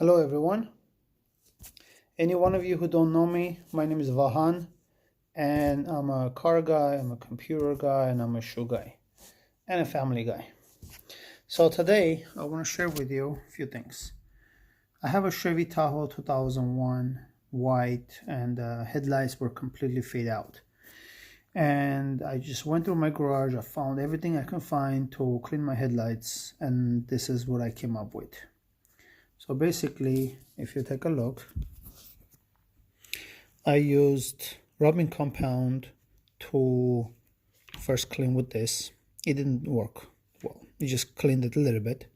Hello everyone. Any one of you who don't know me, my name is Vahan, and I'm a car guy, I'm a computer guy, and I'm a shoe guy, and a family guy. So today I want to share with you a few things. I have a Chevy Tahoe 2001 white, and headlights were completely fade out. And I just went through my garage, I found everything I can find to clean my headlights, and this is what I came up with. So basically, if you take a look, I used rubbing compound to first clean with this. It didn't work well. It just cleaned it a little bit.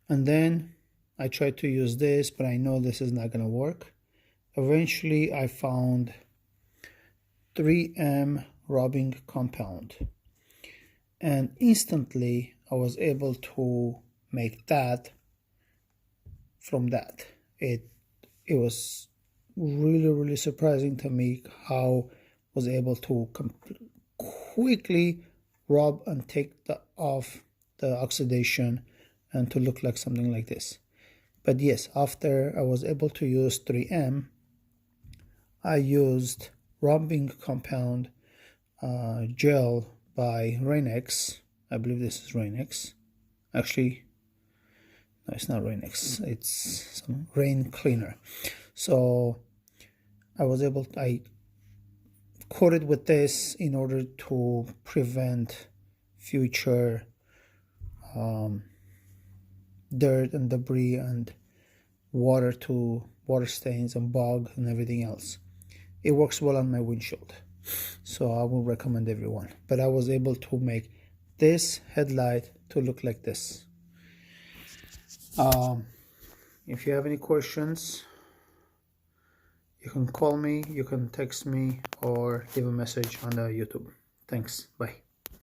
And then I tried to use this, but I know this is not going to work. Eventually, I found 3M rubbing compound. And instantly, I was able to make that from that. It was really surprising to me how I was able to quickly rub and take off the oxidation and to look like something like this. But yes, after I was able to use 3M, I used rubbing compound gel by Rain-X. I believe this is Rain-X. Actually, no, it's not Rain-X. It's some rain cleaner. So I coated with this in order to prevent future dirt and debris and water stains and bug and everything else. It works well on my windshield, so I will recommend everyone. But I was able to make this headlight to look like this. If you have any questions, you can call me, you can text me, or leave a message on the YouTube. Thanks. Bye.